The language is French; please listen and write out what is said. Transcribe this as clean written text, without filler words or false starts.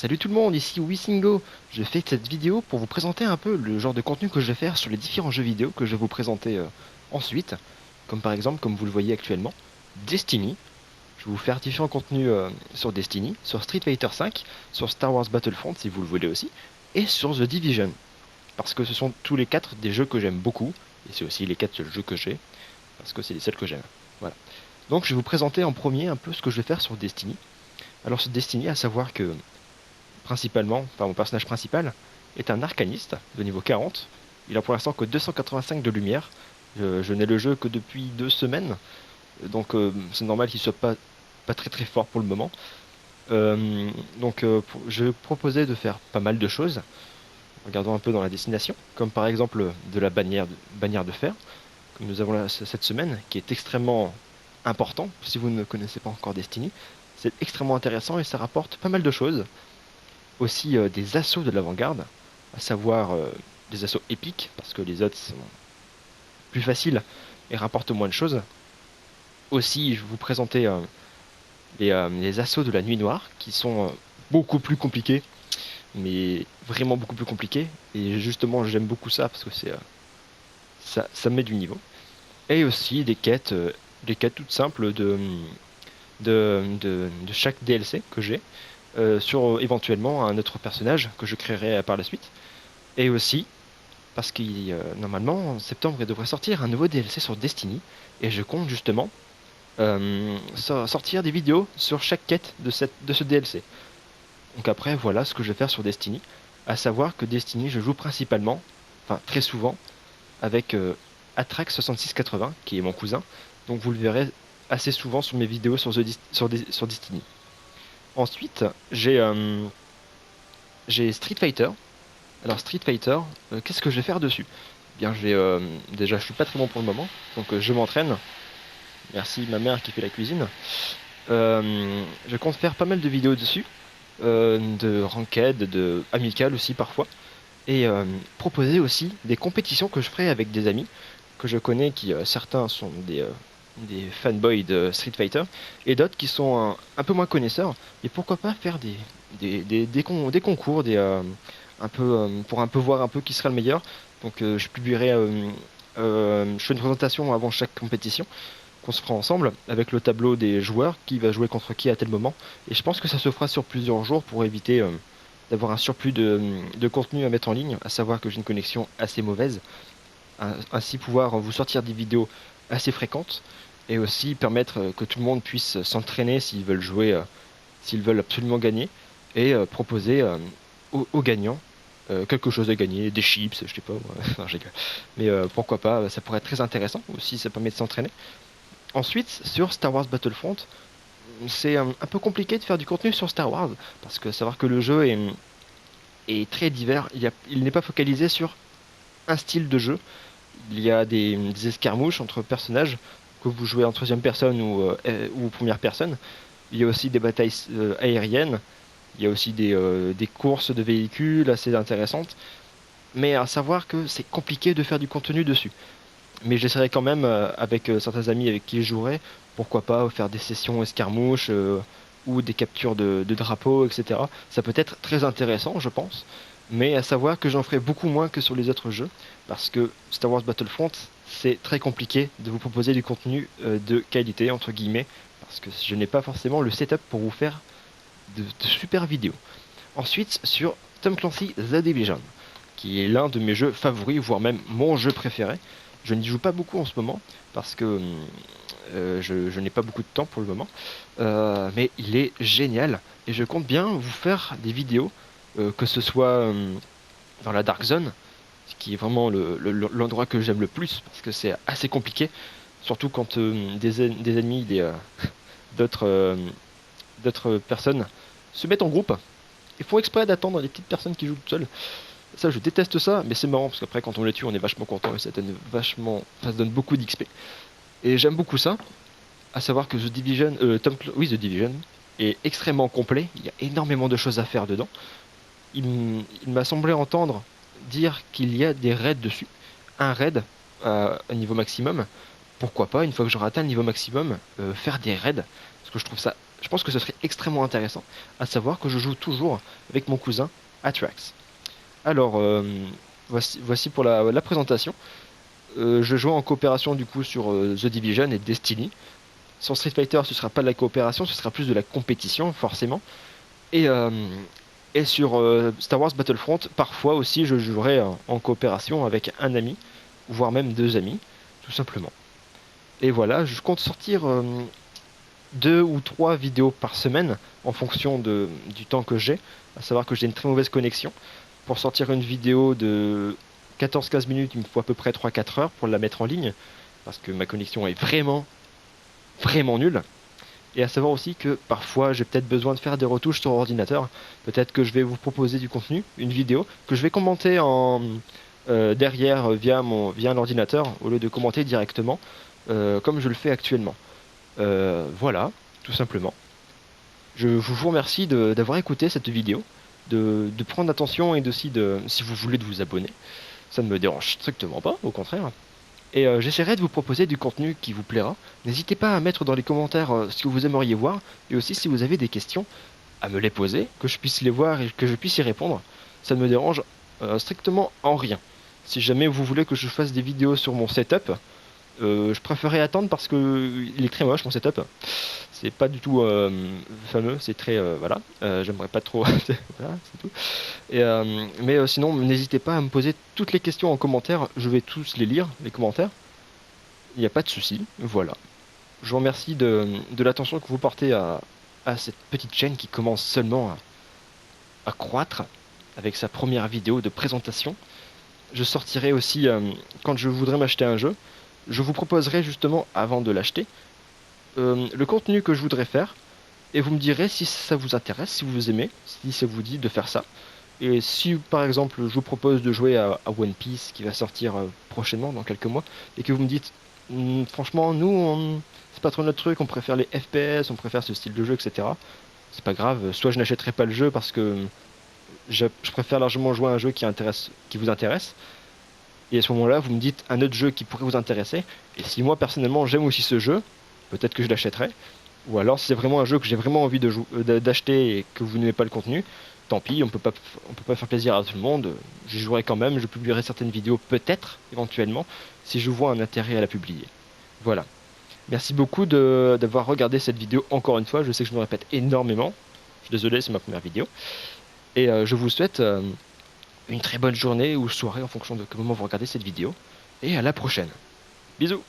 Salut tout le monde, ici Wissingo. Je fais cette vidéo pour vous présenter un peu le genre de contenu que je vais faire sur les différents jeux vidéo que je vais vous présenter ensuite. Comme par exemple, comme vous le voyez actuellement, Destiny. Je vais vous faire différents contenus sur Destiny, sur Street Fighter V, sur Star Wars Battlefront si vous le voulez aussi, et sur The Division. Parce que ce sont tous les quatre des jeux que j'aime beaucoup, et c'est aussi les quatre seuls jeux que j'ai, parce que c'est les seuls que j'aime. Voilà. Donc je vais vous présenter en premier un peu ce que je vais faire sur Destiny. Alors sur Destiny, à savoir que principalement, enfin mon personnage principal, est un arcaniste de niveau 40. Il a pour l'instant que 285 de lumière. Je n'ai le jeu que depuis 2 semaines, donc c'est normal qu'il soit pas très très fort pour le moment. Je proposais de faire pas mal de choses. Regardons un peu dans la destination, comme par exemple de la bannière de fer, que nous avons là, cette semaine, qui est extrêmement important. Si vous ne connaissez pas encore Destiny, c'est extrêmement intéressant et ça rapporte pas mal de choses. Aussi des assauts de l'avant-garde, à savoir des assauts épiques, parce que les autres sont plus faciles et rapportent moins de choses. Aussi, je vais vous présenter les assauts de la nuit noire, qui sont beaucoup plus compliqués, mais vraiment beaucoup plus compliqués. Et justement, j'aime beaucoup ça, parce que ça met du niveau. Et aussi des quêtes toutes simples de chaque DLC que j'ai, sur éventuellement un autre personnage que je créerai par la suite. Et aussi, parce que normalement, en septembre, il devrait sortir un nouveau DLC sur Destiny, et je compte justement sortir des vidéos sur chaque quête de ce DLC. Donc après, voilà ce que je vais faire sur Destiny, à savoir que Destiny, je joue principalement, enfin très souvent, avec Atrax 6680, qui est mon cousin, donc vous le verrez assez souvent sur mes vidéos sur Destiny. Ensuite, j'ai Street Fighter. Alors Street Fighter, qu'est-ce que je vais faire dessus? Bien, déjà, je suis pas très bon pour le moment, donc je m'entraîne. Merci ma mère qui fait la cuisine. Je compte faire pas mal de vidéos dessus, de ranked, de amical aussi parfois, et proposer aussi des compétitions que je ferai avec des amis que je connais, qui certains sont des fanboys de Street Fighter, et d'autres qui sont un peu moins connaisseurs. Et pourquoi pas faire des concours, pour un peu voir un peu qui sera le meilleur. Donc je publierai, je fais une présentation avant chaque compétition qu'on se fera ensemble avec le tableau des joueurs, qui va jouer contre qui à tel moment. Et je pense que ça se fera sur plusieurs jours pour éviter d'avoir un surplus de contenu à mettre en ligne, à savoir que j'ai une connexion assez mauvaise, ainsi pouvoir vous sortir des vidéos assez fréquentes et aussi permettre que tout le monde puisse s'entraîner s'ils veulent jouer, s'ils veulent absolument gagner, et proposer aux gagnants quelque chose à gagner, des chips, je sais pas, moi. Non, je rigole. Mais pourquoi pas, ça pourrait être très intéressant aussi, ça permet de s'entraîner. Ensuite, sur Star Wars Battlefront, c'est un peu compliqué de faire du contenu sur Star Wars, parce que savoir que le jeu est très divers, il n'est pas focalisé sur un style de jeu. Il y a des escarmouches entre personnages, que vous jouez en troisième personne ou première personne. Il y a aussi des batailles aériennes. Il y a aussi des courses de véhicules assez intéressantes. Mais à savoir que c'est compliqué de faire du contenu dessus. Mais j'essaierai quand même, avec certains amis avec qui je jouerai, pourquoi pas faire des sessions escarmouches ou des captures de drapeaux, etc. Ça peut être très intéressant, je pense. Mais à savoir que j'en ferai beaucoup moins que sur les autres jeux, parce que Star Wars Battlefront, c'est très compliqué de vous proposer du contenu de qualité, entre guillemets, parce que je n'ai pas forcément le setup pour vous faire de super vidéos. Ensuite, sur Tom Clancy The Division, qui est l'un de mes jeux favoris, voire même mon jeu préféré. Je n'y joue pas beaucoup en ce moment, parce que je n'ai pas beaucoup de temps pour le moment. Mais il est génial, et je compte bien vous faire des vidéos, que ce soit dans la Dark Zone, ce qui est vraiment l'endroit que j'aime le plus, parce que c'est assez compliqué, surtout quand des ennemis, d'autres d'autres personnes se mettent en groupe et font exprès d'attendre les petites personnes qui jouent toutes seules. Ça, je déteste ça, mais c'est marrant parce qu'après, quand on les tue, on est vachement content et ça se donne beaucoup d'XP. Et j'aime beaucoup ça. À savoir que The Division, oui, The Division est extrêmement complet. Il y a énormément de choses à faire dedans. Il m'a semblé entendre dire qu'il y a des raids dessus. Un raid à niveau maximum. Pourquoi pas, une fois que j'aurai atteint le niveau maximum, faire des raids. Parce que je trouve ça je pense que ce serait extrêmement intéressant, à savoir que je joue toujours avec mon cousin Atrax. Alors, voici pour la présentation. Je joue en coopération du coup sur The Division et Destiny. Sur Street Fighter, ce sera pas de la coopération, ce sera plus de la compétition, forcément. Et, euh, et sur Star Wars Battlefront, parfois aussi, je jouerai en coopération avec un ami, voire même deux amis, tout simplement. Et voilà, je compte sortir deux ou trois vidéos par semaine en fonction du temps que j'ai, à savoir que j'ai une très mauvaise connexion. Pour sortir une vidéo de 14-15 minutes, il me faut à peu près 3-4 heures pour la mettre en ligne, parce que ma connexion est vraiment, vraiment nulle. Et à savoir aussi que parfois j'ai peut-être besoin de faire des retouches sur ordinateur. Peut-être que je vais vous proposer du contenu, une vidéo, que je vais commenter derrière via l'ordinateur au lieu de commenter directement comme je le fais actuellement. Voilà, tout simplement. Je vous remercie d'avoir écouté cette vidéo, de prendre attention et aussi si vous voulez, de vous abonner. Ça ne me dérange strictement pas, au contraire. Et j'essaierai de vous proposer du contenu qui vous plaira. N'hésitez pas à mettre dans les commentaires ce que vous aimeriez voir, et aussi si vous avez des questions, à me les poser, que je puisse les voir et que je puisse y répondre. Ça ne me dérange strictement en rien. Si jamais vous voulez que je fasse des vidéos sur mon setup, je préférerais attendre parce que il est très moche mon setup. C'est pas du tout fameux, c'est très voilà. J'aimerais pas trop. Voilà, c'est tout. Mais sinon, n'hésitez pas à me poser toutes les questions en commentaire. Je vais tous les lire, les commentaires. Il n'y a pas de souci. Voilà. Je vous remercie de l'attention que vous portez à cette petite chaîne qui commence seulement à croître avec sa première vidéo de présentation. Je sortirai aussi quand je voudrais m'acheter un jeu. Je vous proposerai justement, avant de l'acheter, le contenu que je voudrais faire, et vous me direz si ça vous intéresse, si vous aimez, si ça vous dit de faire ça. Et si par exemple je vous propose de jouer à One Piece qui va sortir prochainement dans quelques mois, et que vous me dites franchement c'est pas trop notre truc, on préfère les FPS, on préfère ce style de jeu, etc. C'est pas grave, soit je n'achèterai pas le jeu parce que je préfère largement jouer à un jeu qui vous intéresse, et à ce moment-là, vous me dites un autre jeu qui pourrait vous intéresser. Et si moi, personnellement, j'aime aussi ce jeu, peut-être que je l'achèterai. Ou alors, si c'est vraiment un jeu que j'ai vraiment envie d'acheter et que vous n'aimez pas le contenu, tant pis, on peut pas faire plaisir à tout le monde. J'y jouerai quand même, je publierai certaines vidéos, peut-être, éventuellement, si je vois un intérêt à la publier. Voilà. Merci beaucoup d'avoir regardé cette vidéo encore une fois. Je sais que je me répète énormément. Je suis désolé, c'est ma première vidéo. Et je vous souhaite une très bonne journée ou soirée en fonction de quel moment vous regardez cette vidéo. Et à la prochaine. Bisous!